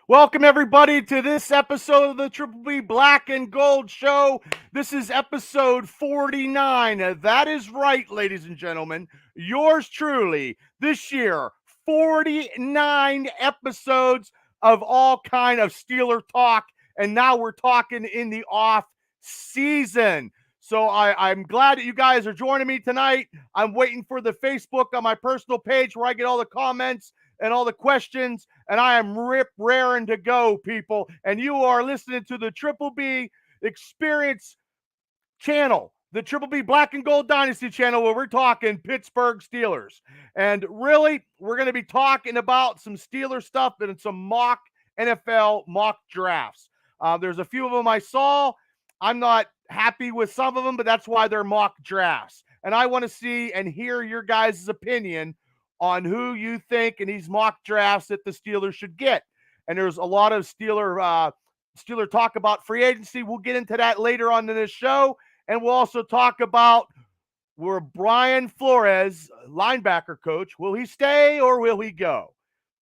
Welcome, everybody, to this episode of the Triple B Black and Gold Show. This is episode 49. That is right, ladies and gentlemen. Yours truly, this year, 49 episodes of all kind of Steeler talk, and now we're talking in the off season. So I'm glad that you guys are joining me tonight. I'm waiting for the Facebook on my personal page where I get all the comments and all the questions, and I am raring to go, people. And you are listening to the Triple B Experience channel, the Triple B Black and Gold Dynasty channel, where we're talking Pittsburgh Steelers. And really, we're going to be talking about some Steeler stuff and some mock NFL mock drafts. There's a few of them I saw. I'm not happy with some of them, but that's why they're mock drafts. And I want to see and hear your guys' opinion on who you think in these mock drafts that the Steelers should get. And there's a lot of Steeler talk about free agency. We'll get into that later on in this show. And we'll also talk about where Brian Flores, linebacker coach, will he stay or will he go?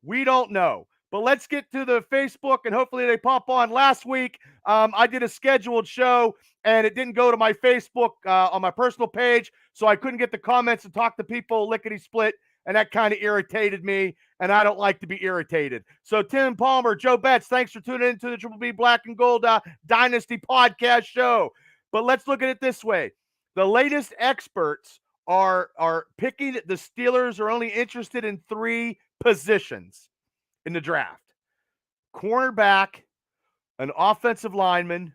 We don't know. But let's get to the Facebook, and hopefully they pop on. Last week, I did a scheduled show, and it didn't go to my Facebook on my personal page, so I couldn't get the comments and talk to people lickety-split, and that kind of irritated me, and I don't like to be irritated. So Tim Palmer, Joe Betts, thanks for tuning into the Triple B Black and Gold Dynasty podcast show. But let's look at it this way. The latest experts are picking the Steelers are only interested in 3 positions in the draft: cornerback, an offensive lineman,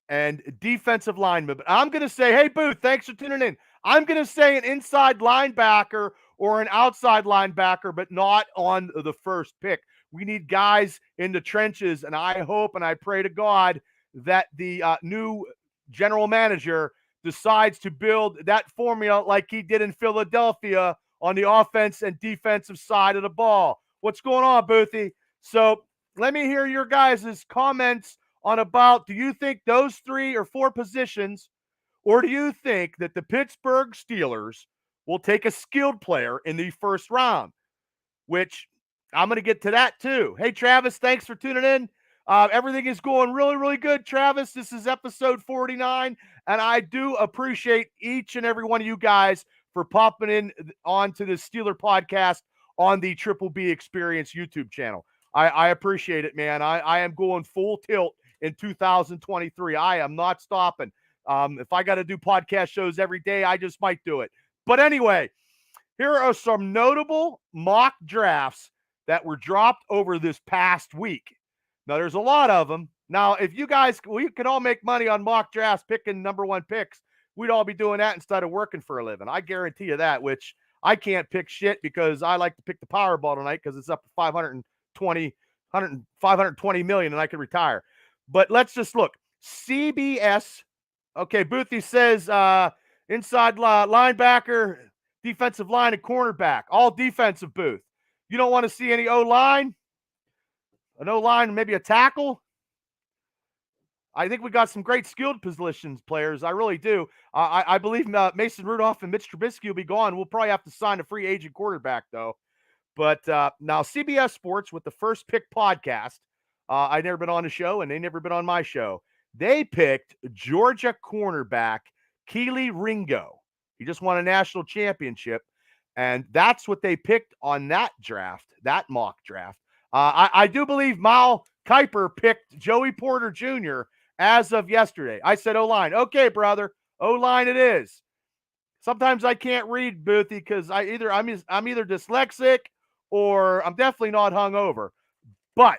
and defensive lineman. But I'm going to say, hey, Booth, thanks for tuning in. I'm going to say an inside linebacker or an outside linebacker, but not on the first pick. We need guys in the trenches, and I hope and I pray to God that the new general manager decides to build that formula like he did in Philadelphia on the offense and defensive side of the ball. What's going on, Boothie? So let me hear your guys' comments on about, do you think those 3 or 4 positions, or do you think that the Pittsburgh Steelers will take a skilled player in the first round? Which I'm going to get to that too. Hey, Travis, thanks for tuning in. Everything is going really, really good, Travis. This is episode 49, and I do appreciate each and every one of you guys for popping in onto the Steeler podcast on the Triple B Experience YouTube channel. I appreciate it, man. I am going full tilt in 2023. I am not stopping. If I got to do podcast shows every day, I just might do it. But anyway, here are some notable mock drafts that were dropped over this past week. Now, there's a lot of them. Now, if you guys, we could all make money on mock drafts picking number 1 picks, we'd all be doing that instead of working for a living. I guarantee you that, which I can't pick shit because I like to pick the Powerball tonight because it's up to 520 million and I could retire. But let's just look. CBS. Okay, Boothie says inside linebacker, defensive line, and cornerback. All defensive, Booth. You don't want to see any O-line? An O-line, maybe a tackle? I think we got some great skilled positions players. I really do. I believe Mason Rudolph and Mitch Trubisky will be gone. We'll probably have to sign a free agent quarterback, though. But now CBS Sports with the First Pick podcast, I've never been on the show, and they never been on my show. They picked Georgia cornerback Keely Ringo. He just won a national championship, and that's what they picked on that draft, that mock draft. I do believe Mal Kiper picked Joey Porter Jr. as of yesterday. I said O-line. Okay, brother, O-line it is. Sometimes I can't read, Boothie, because I'm either dyslexic or I'm definitely not hungover. But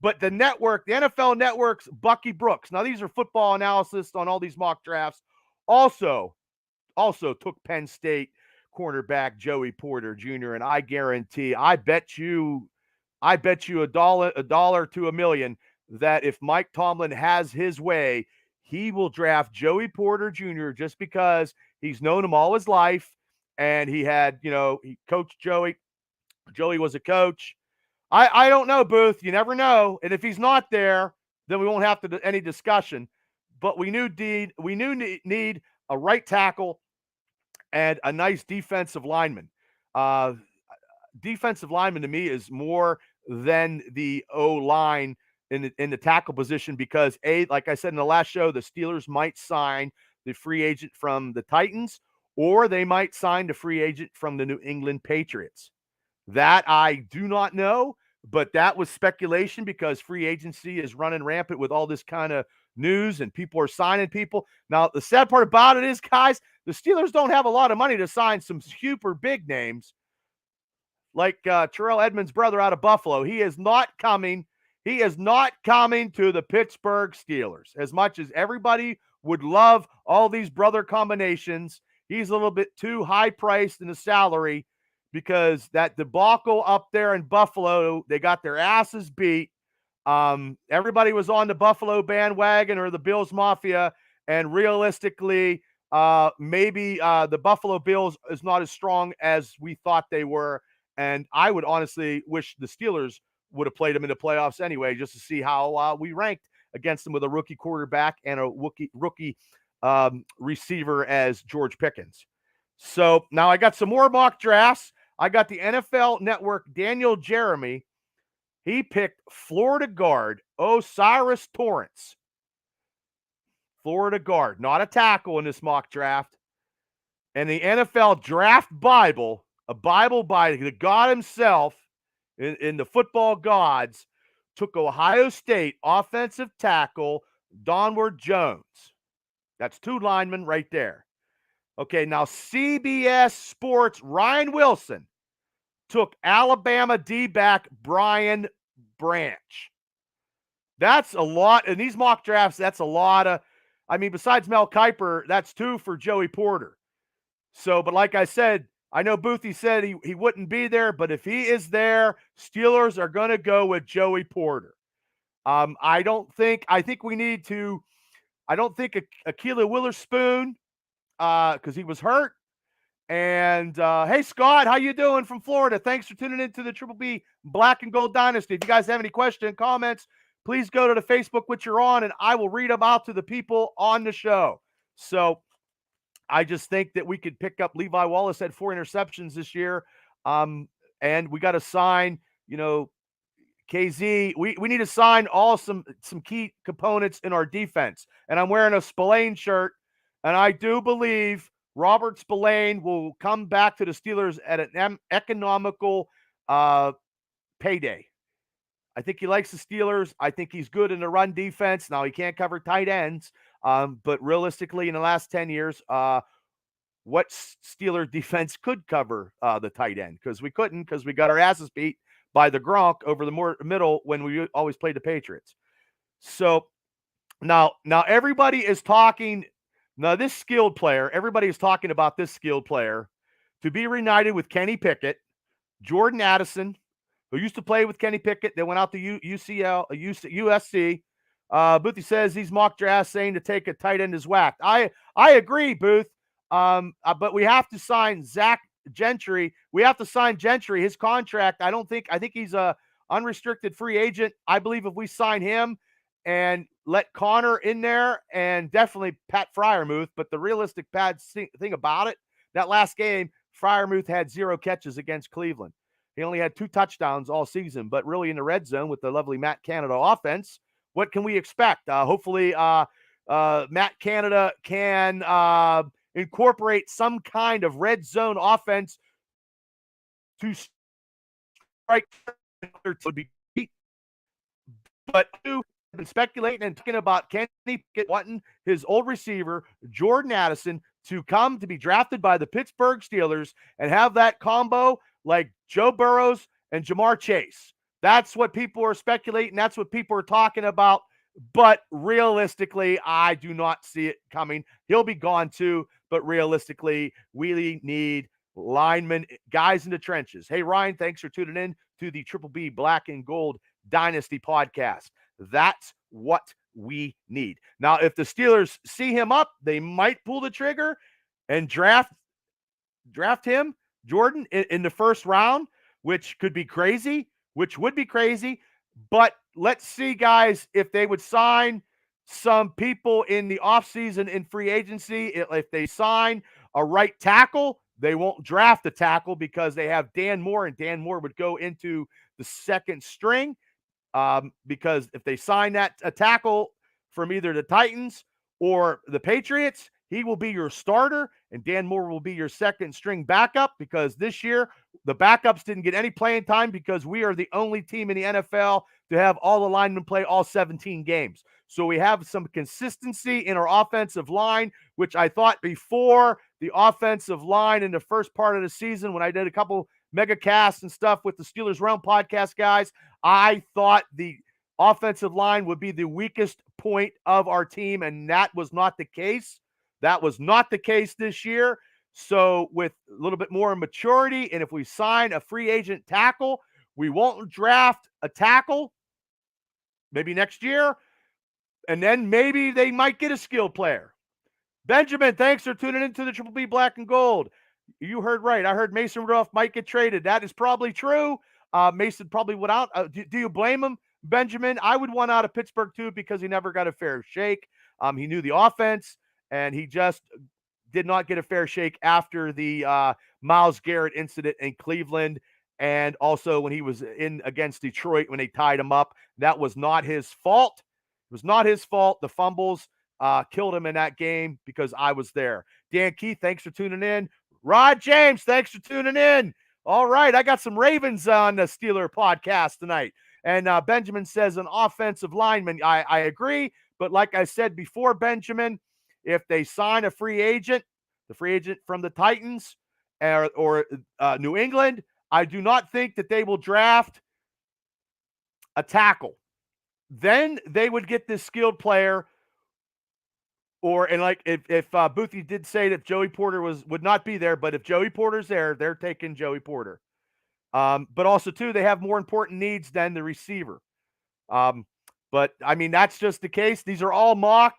but the network, the NFL Network's Bucky Brooks. Now, these are football analysis on all these mock drafts. Also took Penn State cornerback Joey Porter Jr. And I guarantee, I bet you a dollar to a million that if Mike Tomlin has his way, he will draft Joey Porter Jr. just because he's known him all his life. And he had, he coached Joey. Joey was a coach. I don't know, Booth. You never know. And if he's not there, then we won't have to any discussion. But we need a right tackle and a nice defensive lineman. Defensive lineman to me is more than the O line in the tackle position because like I said in the last show, the Steelers might sign the free agent from the Titans, or they might sign the free agent from the New England Patriots. That I do not know, but that was speculation because free agency is running rampant with all this kind of news and people are signing people. Now, the sad part about it is, guys, the Steelers don't have a lot of money to sign some super big names like Terrell Edmonds' brother out of Buffalo. He is not coming. He is not coming to the Pittsburgh Steelers. As much as everybody would love all these brother combinations, he's a little bit too high priced in the salary because that debacle up there in Buffalo, they got their asses beat. Everybody was on the Buffalo bandwagon or the Bills Mafia, and realistically, maybe the Buffalo Bills is not as strong as we thought they were. And I would honestly wish the Steelers would have played them in the playoffs anyway, just to see how we ranked against them with a rookie quarterback and a rookie receiver as George Pickens. So now I got some more mock drafts. I got the NFL Network, Daniel Jeremy. He picked Florida guard Osiris Torrance. Florida guard, not a tackle in this mock draft. And the NFL Draft Bible, a Bible by the God himself in the football gods, took Ohio State offensive tackle Donward Jones. That's two linemen right there. Okay, now CBS Sports Ryan Wilson took Alabama D-back Brian Branch. That's a lot. In these mock drafts, that's a lot of, I mean, besides Mel Kiper, that's two for Joey Porter. So, but like I said, I know Boothie said he wouldn't be there, but if he is there, Steelers are going to go with Joey Porter. I think we need to, I don't think Akila Witherspoon, because he was hurt. And hey, Scott, how you doing from Florida? Thanks for tuning into the Triple B Black and Gold Dynasty. If you guys have any questions, comments, please go to the Facebook which you're on, and I will read them out to the people on the show. So I just think that we could pick up Levi Wallace had 4 interceptions this year. And we got to sign, KZ. We need to sign some key components in our defense. And I'm wearing a Spillane shirt, and I do believe Robert Spillane will come back to the Steelers at an economical payday. I think he likes the Steelers. I think he's good in the run defense. Now, he can't cover tight ends, but realistically, in the last 10 years, what Steeler defense could cover the tight end? Because we couldn't, because we got our asses beat by the Gronk over the middle when we always played the Patriots. So now everybody is talking. Now, this skilled player, everybody is talking about this skilled player to be reunited with Kenny Pickett, Jordan Addison, who used to play with Kenny Pickett. They went out to USC. Boothie says these mock drafts saying to take a tight end is whacked. I agree, Booth. But we have to sign Zach Gentry. We have to sign Gentry. His contract, I think he's a unrestricted free agent. I believe if we sign him and let Connor in there and definitely Pat Freiermuth, but the realistic thing about it, that last game, Freiermuth had 0 catches against Cleveland. He only had 2 touchdowns all season, but really in the red zone with the lovely Matt Canada offense, what can we expect? Hopefully Matt Canada can incorporate some kind of red zone offense to strike to be beat. But I've been speculating and talking about Kenny Pickett wanting his old receiver, Jordan Addison, to come to be drafted by the Pittsburgh Steelers and have that combo like Joe Burrows and Jamar Chase. That's what people are speculating. That's what people are talking about. But realistically, I do not see it coming. He'll be gone too. But realistically, we need linemen, guys in the trenches. Hey, Ryan, thanks for tuning in to the Triple B Black and Gold Dynasty podcast. That's what we need. Now, if the Steelers see him up, they might pull the trigger and draft him, Jordan, in the first round, which would be crazy. But let's see, guys, if they would sign some people in the offseason in free agency. If they sign a right tackle, They won't draft a tackle because they have Dan Moore, and Dan Moore would go into the second string because if they sign a tackle from either the Titans or the Patriots, he will be your starter, and Dan Moore will be your second string backup because this year the backups didn't get any playing time because we are the only team in the NFL to have all the linemen play all 17 games. So we have some consistency in our offensive line, which I thought before the offensive line in the first part of the season when I did a couple mega casts and stuff with the Steelers Realm podcast guys, I thought the offensive line would be the weakest point of our team, and that was not the case. That was not the case this year. So with a little bit more maturity, and if we sign a free agent tackle, we won't draft a tackle maybe next year, and then maybe they might get a skilled player. Benjamin, thanks for tuning into the Triple B Black and Gold. You heard right. I heard Mason Rudolph might get traded. That is probably true. Mason probably went out. Do you blame him, Benjamin? I would want out of Pittsburgh too because he never got a fair shake. He knew the offense, and he just did not get a fair shake after the Myles Garrett incident in Cleveland, and also when he was in against Detroit when they tied him up. That was not his fault. It was not his fault. The fumbles killed him in that game because I was there. Dan Keith, thanks for tuning in. Rod James, thanks for tuning in. All right, I got some Ravens on the Steeler podcast tonight. And Benjamin says an offensive lineman. I agree, but like I said before, Benjamin, if they sign a free agent, the free agent from the Titans or New England, I do not think that they will draft a tackle. Then they would get this skilled player. And like if Boothie did say that Joey Porter would not be there, but if Joey Porter's there, they're taking Joey Porter. But also too, they have more important needs than the receiver. But I mean, that's just the case. These are all mocks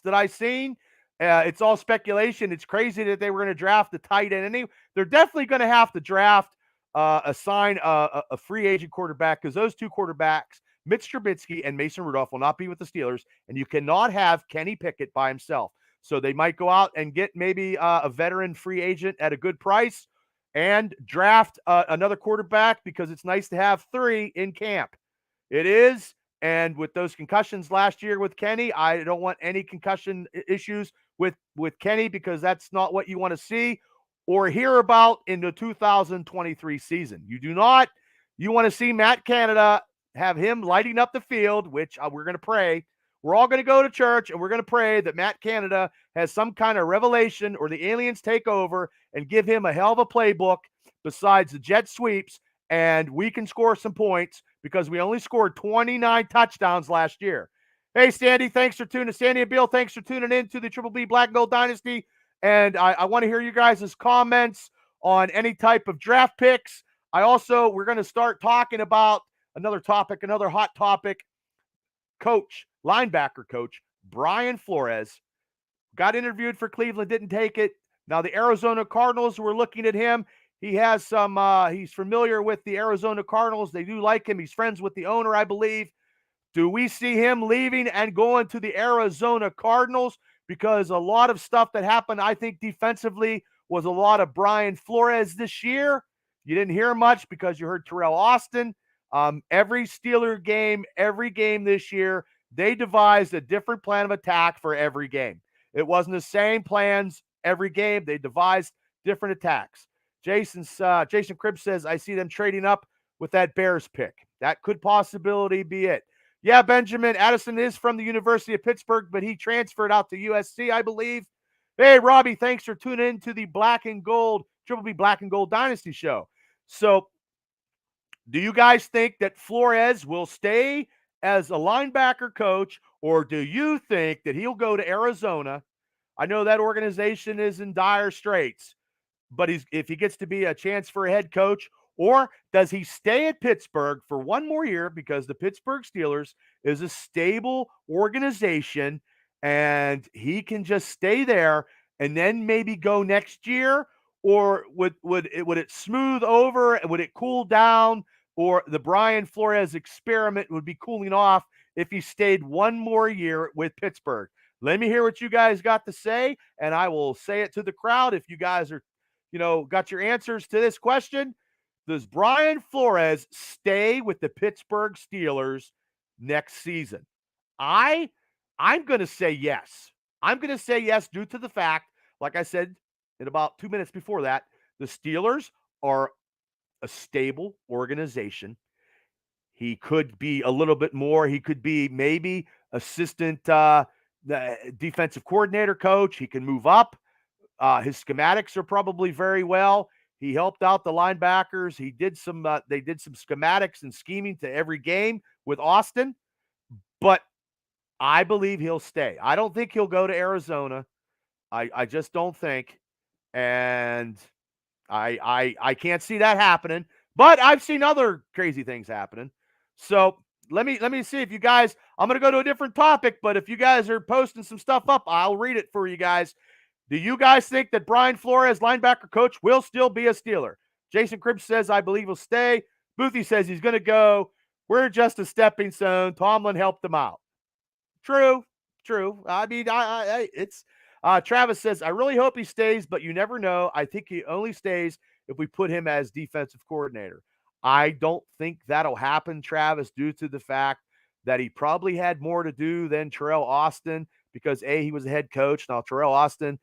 that I've seen. It's all speculation. It's crazy that they were going to draft the tight end. They're definitely going to have to draft assign a free agent quarterback because those two quarterbacks, Mitch Trubisky and Mason Rudolph, will not be with the Steelers, and you cannot have Kenny Pickett by himself. So they might go out and get maybe a veteran free agent at a good price and draft another quarterback because it's nice to have three in camp. It is. And with those concussions last year with Kenny, I don't want any concussion issues with Kenny because that's not what you want to see or hear about in the 2023 season. You want to see Matt Canada have him lighting up the field, which we're going to pray. We're all going to go to church and we're going to pray that Matt Canada has some kind of revelation or the aliens take over and give him a hell of a playbook besides the jet sweeps, and we can score some points because we only scored 29 touchdowns last year. Hey, Sandy, thanks for tuning in. Sandy and Bill, thanks for tuning in to the Triple B Black and Gold Dynasty. And I want to hear you guys' comments on any type of draft picks. We're going to start talking about another hot topic. Linebacker coach, Brian Flores, got interviewed for Cleveland, didn't take it. Now the Arizona Cardinals were looking at him. He has he's familiar with the Arizona Cardinals. They do like him. He's friends with the owner, I believe. Do we see him leaving and going to the Arizona Cardinals? Because a lot of stuff that happened, I think, defensively was a lot of Brian Flores this year. You didn't hear much because you heard Terrell Austin. Every Steeler game, every game this year, they devised a different plan of attack for every game. It wasn't the same plans every game. They devised different attacks. Jason Cribb says, I see them trading up with that Bears pick. That could possibly be it. Yeah, Benjamin Addison is from the University of Pittsburgh, but he transferred out to USC, I believe. Hey, Robbie, thanks for tuning in to the Triple B Black and Gold Dynasty show. So, do you guys think that Flores will stay as a linebacker coach, or do you think that he'll go to Arizona? I know that organization is in dire straits, but if he gets to be a chance for a head coach, or does he stay at Pittsburgh for one more year because the Pittsburgh Steelers is a stable organization and he can just stay there and then maybe go next year? Or would it smooth over? Would it cool down? Or the Brian Flores experiment would be cooling off if he stayed one more year with Pittsburgh? Let me hear what you guys got to say, and I will say it to the crowd if you guys are got your answers to this question. Does Brian Flores stay with the Pittsburgh Steelers next season? I'm going to say yes. I'm going to say yes due to the fact, like I said in about 2 minutes before that, the Steelers are a stable organization. He could be a little bit more. He could be maybe assistant the defensive coordinator coach. He can move up. His schematics are probably very well. He helped out the linebackers. He did some. They did some schematics and scheming to every game with Austin, but I believe he'll stay. I don't think he'll go to Arizona. I just don't think, and I can't see that happening. But I've seen other crazy things happening. So let me see if you guys. I'm going to go to a different topic, but if you guys are posting some stuff up, I'll read it for you guys. Do you guys think that Brian Flores, linebacker coach, will still be a Steeler? Jason Cribbs says, I believe he'll stay. Boothie says he's going to go. We're just a stepping stone. Tomlin helped him out. True. I mean, it's Travis says, I really hope he stays, but you never know. I think he only stays if we put him as defensive coordinator. I don't think that'll happen, Travis, due to the fact that he probably had more to do than Terrell Austin because he was the head coach. Now Terrell Austin,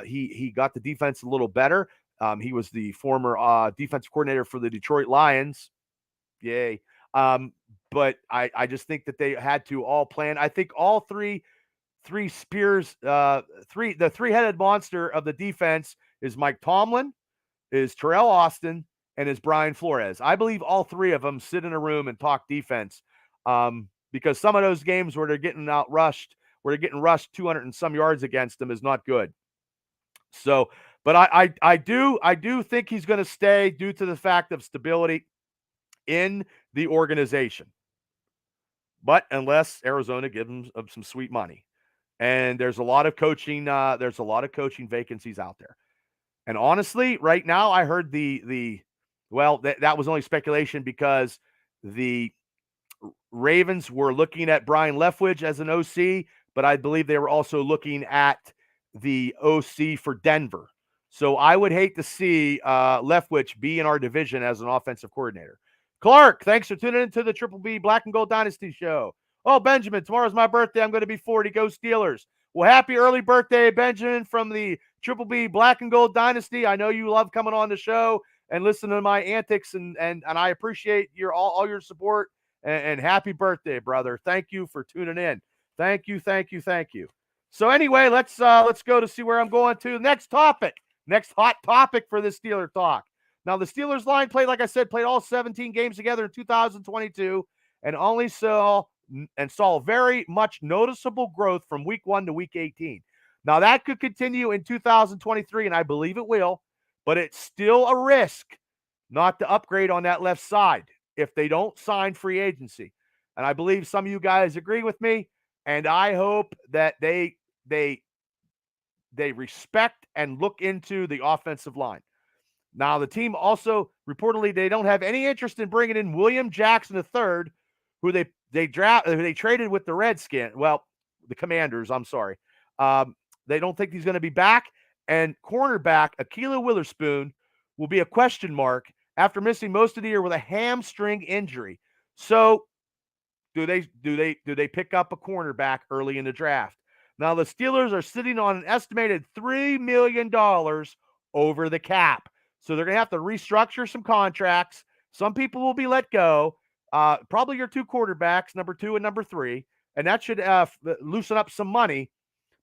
he got the defense a little better. He was the former defensive coordinator for the Detroit Lions. Yay. But I just think that they had to all plan. I think all three spears, the three-headed monster of the defense is Mike Tomlin, is Terrell Austin, and is Brian Flores. I believe all three of them sit in a room and talk defense because some of those games where they're getting rushed 200 and some yards against them is not good. So, but I do think he's going to stay due to the fact of stability in the organization. But unless Arizona gives him some sweet money. And there's a lot of coaching vacancies out there. And honestly, right now I heard that was only speculation because the Ravens were looking at Brian Leftwich as an OC, but I believe they were also looking at the OC for Denver. So I would hate to see Leftwich be in our division as an offensive coordinator. Clark, thanks for tuning into the Triple B Black and Gold Dynasty show. Oh, Benjamin, tomorrow's my birthday. I'm going to be 40. Go Steelers. Well, happy early birthday, Benjamin, from the Triple B Black and Gold Dynasty. I know you love coming on the show and listening to my antics, and I appreciate all your support. And happy birthday, brother. Thank you for tuning in. Thank you. So anyway, let's go to see where I'm going to. Next topic. Next hot topic for the Steeler talk. Now, the Steelers line played all 17 games together in 2022 and only saw very much noticeable growth from week 1 to week 18. Now, that could continue in 2023, and I believe it will, but it's still a risk not to upgrade on that left side if they don't sign free agency. And I believe some of you guys agree with me, and I hope that they respect and look into the offensive line. Now, the team also reportedly they don't have any interest in bringing in William Jackson III, who they traded with the Commanders. I'm sorry. They don't think he's going to be back, and cornerback Akila Witherspoon will be a question mark after missing most of the year with a hamstring injury. So, do they pick up a cornerback early in the draft? Now, the Steelers are sitting on an estimated $3 million over the cap. So they're going to have to restructure some contracts. Some people will be let go. Probably your two quarterbacks, number 2 and number 3. And that should loosen up some money.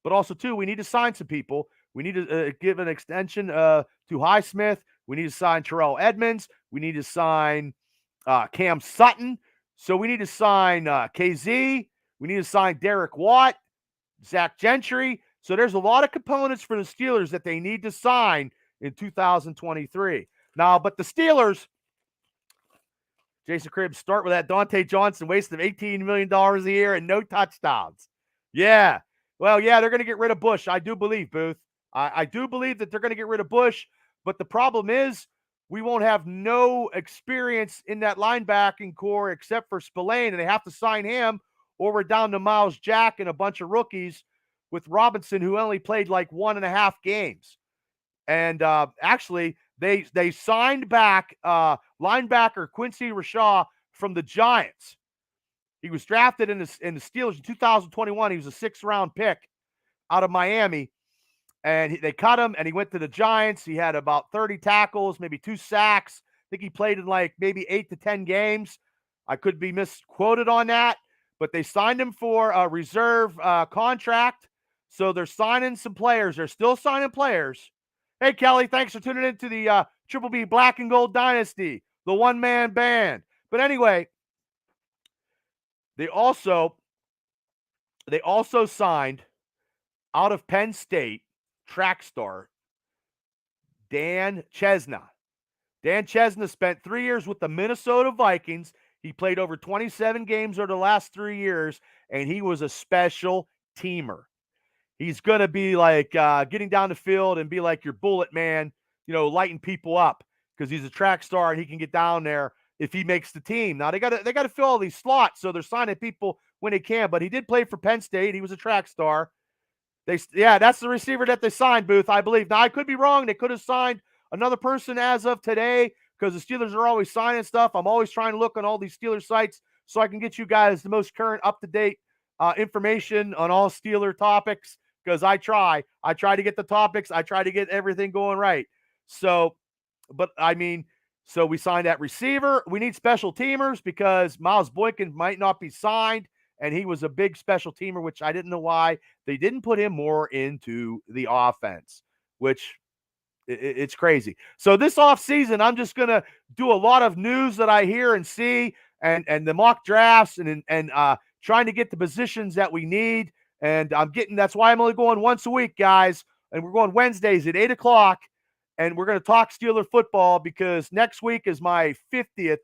But also, too, we need to sign some people. We need to give an extension to Highsmith. We need to sign Terrell Edmonds. We need to sign Cam Sutton. So we need to sign KZ. We need to sign Derek Watt, Zach Gentry. So there's a lot of components for the Steelers that they need to sign in 2023. Now, but the Steelers, Jason Cribbs, start with that Dante Johnson waste of $18 million a year and no touchdowns. Yeah. Well, yeah, they're going to get rid of Bush. I do believe, Booth. I do believe that they're going to get rid of Bush, but the problem is we won't have no experience in that linebacking core except for Spillane, and they have to sign him, or we're down to Miles Jack and a bunch of rookies with Robinson, who only played like 1.5 games. And actually, they signed back linebacker Quincy Rashaw from the Giants. He was drafted in the Steelers in 2021. He was a 6th-round pick out of Miami. And they cut him, and he went to the Giants. He had about 30 tackles, maybe 2 sacks. I think he played in like maybe 8 to 10 games. I could be misquoted on that, but they signed him for a reserve contract. So they're signing some players. They're still signing players. Hey, Kelly, thanks for tuning in to the Triple B Black and Gold Dynasty, the one-man band. But anyway, they also signed out of Penn State track star Dan Chesna. Dan Chesna spent 3 years with the Minnesota Vikings. He played over 27 games over the last 3 years, and he was a special teamer. He's going to be like getting down the field and be like your bullet man, lighting people up because he's a track star and he can get down there if he makes the team. Now, they got to fill all these slots, so they're signing people when they can, but he did play for Penn State. He was a track star. That's the receiver that they signed, Booth, I believe. Now, I could be wrong. They could have signed another person as of today because the Steelers are always signing stuff. I'm always trying to look on all these Steelers sites so I can get you guys the most current, up-to-date information on all Steeler topics because I try to get the topics. I try to get everything going right. So we signed that receiver. We need special teamers because Miles Boykin might not be signed. And he was a big special teamer, which I didn't know why they didn't put him more into the offense, which it's crazy. So this offseason, I'm just going to do a lot of news that I hear and see and the mock drafts and trying to get the positions that we need. And that's why I'm only going once a week, guys. And we're going Wednesdays at 8 o'clock. And we're going to talk Steeler football because next week is my 50th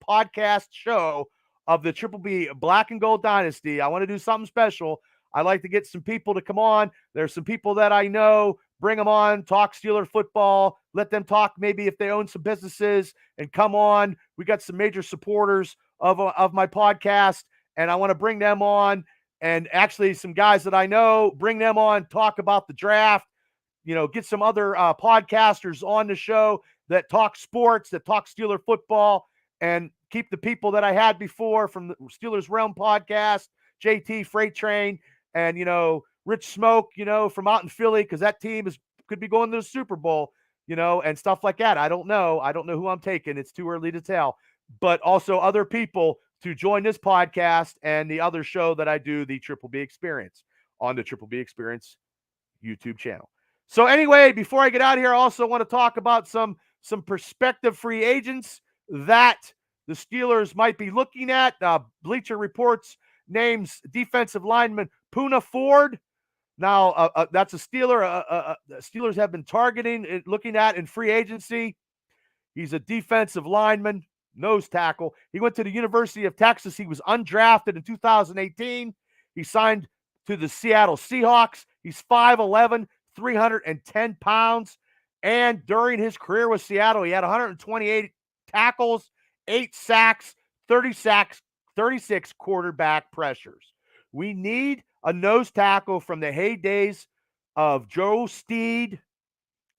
podcast show of the Triple B Black and Gold Dynasty. I want to do something special. I like to get some people to come on. There's some people that I know. Bring them on, talk Steeler football. Let them talk maybe if they own some businesses and come on. We got some major supporters of my podcast, and I want to bring them on. And actually some guys that I know, bring them on, talk about the draft. Get some other podcasters on the show that talk sports, that talk Steeler football, and keep the people that I had before from the Steelers Realm podcast, JT Freight Train, and, Rich Smoke, from out in Philly, because that team could be going to the Super Bowl, and stuff like that. I don't know who I'm taking. It's too early to tell. But also other people to join this podcast and the other show that I do, the Triple B Experience, on the Triple B Experience YouTube channel. So anyway, before I get out of here, I also want to talk about some prospective free agents that the Steelers might be looking at. Bleacher Reports names defensive lineman Poona Ford. Now, that's a Steeler. Steelers have been targeting, looking at in free agency. He's a defensive lineman, nose tackle. He went to the University of Texas. He was undrafted in 2018. He signed to the Seattle Seahawks. He's 5'11", 310 pounds. And during his career with Seattle, he had 128 tackles, 8 sacks, 36 quarterback pressures. We need a nose tackle from the heydays of Joe Steed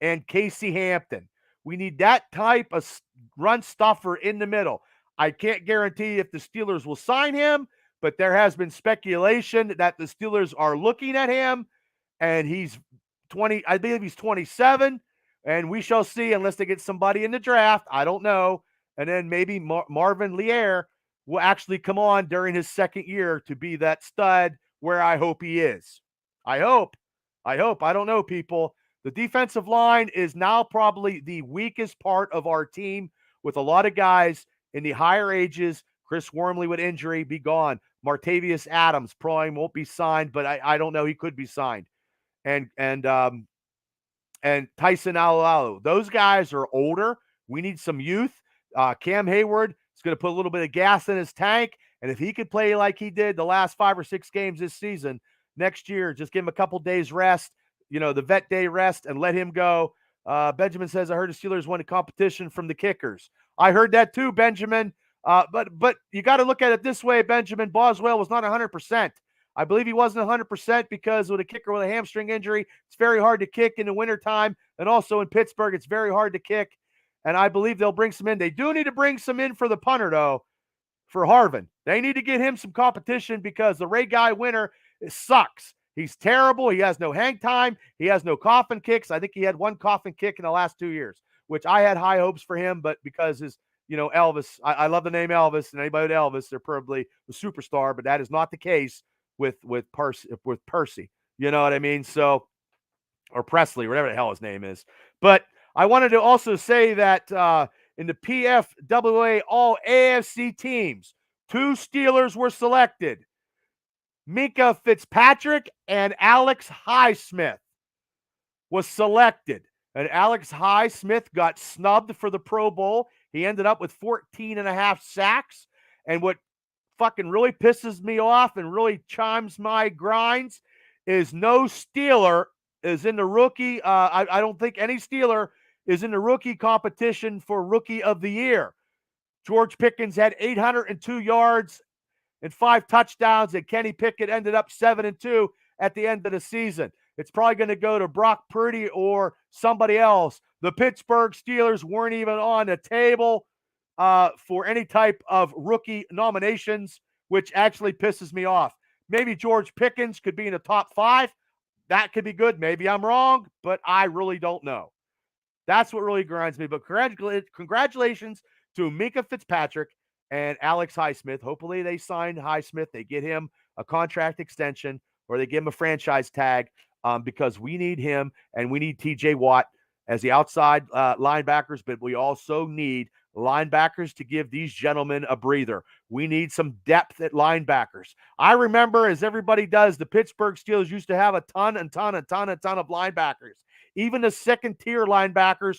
and Casey Hampton. We need that type of run stuffer in the middle. I can't guarantee if the Steelers will sign him, but there has been speculation that the Steelers are looking at him, and he's 20. I believe he's 27, and we shall see unless they get somebody in the draft. I don't know. And then maybe Marvin Lear will actually come on during his second year to be that stud where I hope he is. I hope. I don't know, people. The defensive line is now probably the weakest part of our team with a lot of guys in the higher ages. Chris Wormley with injury, be gone. Martavius Adams probably won't be signed, but I don't know. He could be signed. And Tyson Alualu. Those guys are older. We need some youth. Cam Hayward is going to put a little bit of gas in his tank. And if he could play like he did the last 5 or 6 games this season, next year, just give him a couple days rest, the vet day rest, and let him go. Benjamin says, I heard the Steelers won a competition from the kickers. I heard that too, Benjamin. But you got to look at it this way, Benjamin. Boswell was not 100%. I believe he wasn't 100% because with a kicker with a hamstring injury, it's very hard to kick in the wintertime And also in Pittsburgh, it's very hard to kick. And I believe they'll bring some in. They do need to bring some in for the punter, though, for Harvin. They need to get him some competition because the Ray Guy winner sucks. He's terrible. He has no hang time. He has no coffin kicks. I think he had one coffin kick in the last 2 years, which I had high hopes for him, but because his, Elvis, I love the name Elvis, and anybody with Elvis, they're probably the superstar, but that is not the case with Percy. You know what I mean? So, or Presley, whatever the hell his name is. But I wanted to also say that in the PFWA All AFC teams, 2 Steelers were selected. Mika Fitzpatrick and Alex Highsmith was selected. And Alex Highsmith got snubbed for the Pro Bowl. He ended up with 14 and a half sacks. And what fucking really pisses me off and really chimes my grinds is no Steeler is in the rookie. I don't think any Steeler is in the rookie competition for Rookie of the Year. George Pickens had 802 yards and 5 touchdowns, and Kenny Pickett ended up 7-2 at the end of the season. It's probably going to go to Brock Purdy or somebody else. The Pittsburgh Steelers weren't even on the table for any type of rookie nominations, which actually pisses me off. Maybe George Pickens could be in the top 5. That could be good. Maybe I'm wrong, but I really don't know. That's what really grinds me. But congratulations to Mika Fitzpatrick and Alex Highsmith. Hopefully they sign Highsmith. They get him a contract extension or they give him a franchise tag because we need him and we need TJ Watt as the outside linebackers, but we also need linebackers to give these gentlemen a breather. We need some depth at linebackers. I remember, as everybody does, the Pittsburgh Steelers used to have a ton of linebackers. Even the second-tier linebackers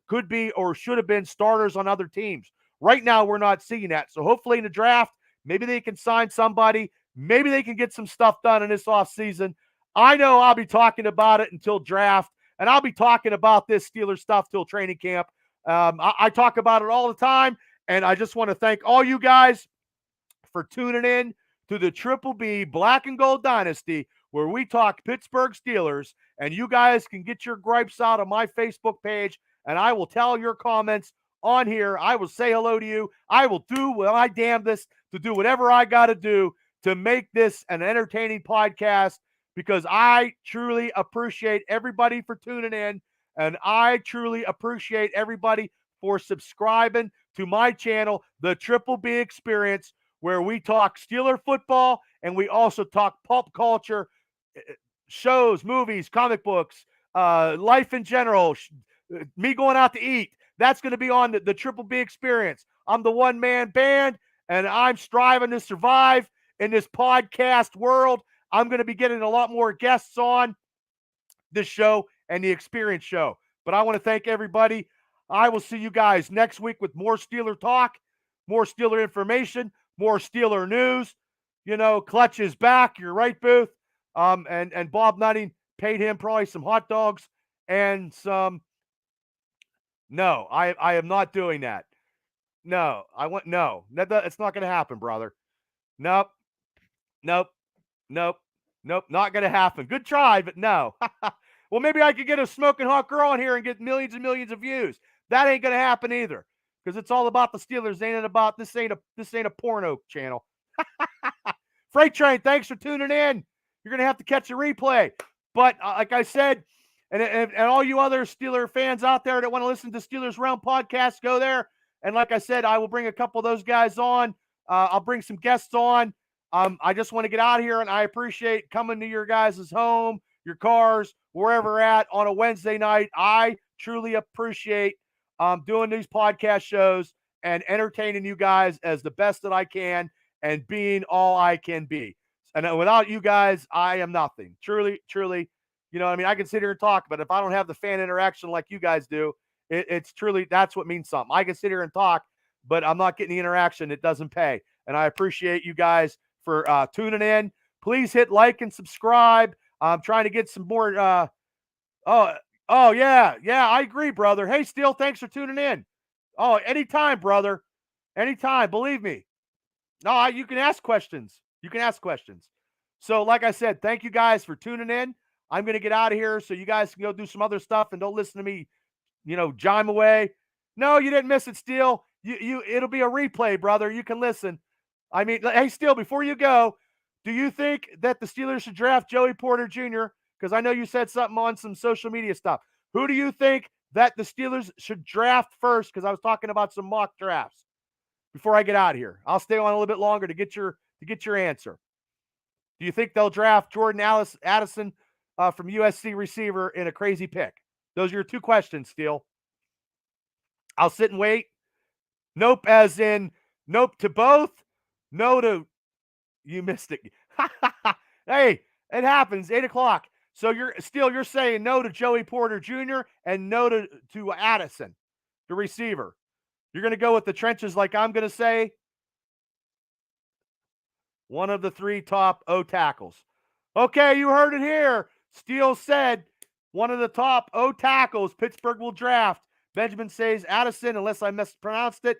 could be or should have been starters on other teams. Right now, we're not seeing that. So hopefully in the draft, maybe they can sign somebody. Maybe they can get some stuff done in this offseason. I know I'll be talking about it until draft, and I'll be talking about this Steelers stuff till training camp. I talk about it all the time, and I just want to thank all you guys for tuning in to the Triple B Black and Gold Dynasty, where we talk Pittsburgh Steelers, and you guys can get your gripes out on my Facebook page, and I will tell your comments on here. I will say hello to you. I will do my damnedest to do whatever I got to do to make this an entertaining podcast, because I truly appreciate everybody for tuning in, and I truly appreciate everybody for subscribing to my channel, The Triple B Experience, where we talk Steeler football and we also talk pulp culture, shows, movies, comic books, life in general, me going out to eat. That's going to be on the Triple B Experience. I'm the one-man band, and I'm striving to survive in this podcast world. I'm going to be getting a lot more guests on this show and the Experience show. But I want to thank everybody. I will see you guys next week with more Steeler talk, more Steeler information, more Steeler news. Clutch is back. You're right, Booth. And Bob Nutting paid him probably some hot dogs and some. No, I am not doing that. No, it's not going to happen, brother. Nope. Not going to happen. Good try, but no. Well, maybe I could get a smoking hot girl on here and get millions and millions of views. That ain't going to happen either, because it's all about the Steelers. This ain't a porno channel. Freight Train, thanks for tuning in. You're going to have to catch a replay. But like I said, and all you other Steeler fans out there that want to listen to Steelers Realm podcast, go there. And like I said, I will bring a couple of those guys on. I'll bring some guests on. I just want to get out here, and I appreciate coming to your guys' home, your cars, wherever at on a Wednesday night. I truly appreciate doing these podcast shows and entertaining you guys as the best that I can and being all I can be. And without you guys, I am nothing. Truly, I can sit here and talk, but if I don't have the fan interaction like you guys do, it's truly, that's what means something. I can sit here and talk, but I'm not getting the interaction. It doesn't pay. And I appreciate you guys for tuning in. Please hit like and subscribe. I'm trying to get some more. Yeah, I agree, brother. Hey, Steel, thanks for tuning in. Oh, anytime, brother. Anytime, believe me. No, you can ask questions. So like I said, thank you guys for tuning in. I'm going to get out of here so you guys can go do some other stuff and don't listen to me, jime away. No, you didn't miss it, Steele. It'll be a replay, brother. You can listen. I mean, hey, Steele, before you go, do you think that the Steelers should draft Joey Porter Jr.? Because I know you said something on some social media stuff. Who do you think that the Steelers should draft first? Because I was talking about some mock drafts before I get out of here. I'll stay on a little bit longer to get your answer. Do you think they'll draft Jordan Addison from USC receiver in a crazy pick? Those are your two questions, Steele. I'll sit and wait. Nope, as in nope to both. No to you missed it. Hey, it happens. 8:00. So you're saying no to Joey Porter Jr. and no to Addison, the receiver. You're going to go with the trenches like I'm going to say. One of the three top O tackles. Okay, you heard it here. Steele said one of the top O tackles Pittsburgh will draft. Benjamin says Addison, unless I mispronounced it.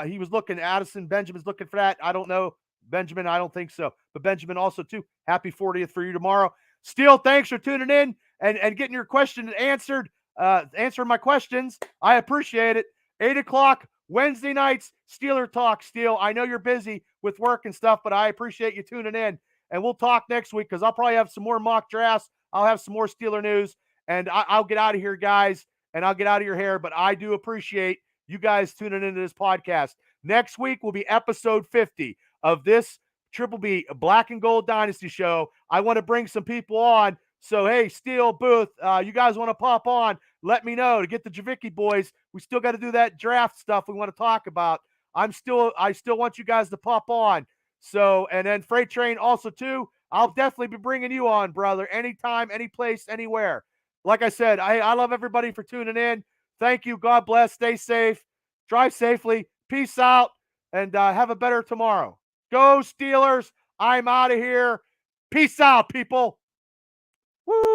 He was looking, Addison, Benjamin's looking for that. I don't know. Benjamin, I don't think so. But Benjamin also, too, happy 40th for you tomorrow. Steele, thanks for tuning in and getting your question answered, answering my questions. I appreciate it. 8:00, Wednesday nights, Steeler Talk. Steele, I know you're busy with work and stuff, but I appreciate you tuning in. And we'll talk next week because I'll probably have some more mock drafts. I'll have some more Steeler news. And I'll get out of here, guys, and I'll get out of your hair. But I do appreciate you guys tuning into this podcast. Next week will be episode 50 of this Triple B Black and Gold Dynasty show. I want to bring some people on. So, hey, Steele, Booth, you guys want to pop on, let me know to get the Javicki boys. We still got to do that draft stuff we want to talk about. I still want you guys to pop on. So, and then Freight Train also, too. I'll definitely be bringing you on, brother, anytime, any place, anywhere. Like I said, I love everybody for tuning in. Thank you. God bless. Stay safe. Drive safely. Peace out. And have a better tomorrow. Go Steelers. I'm out of here. Peace out, people. Woo!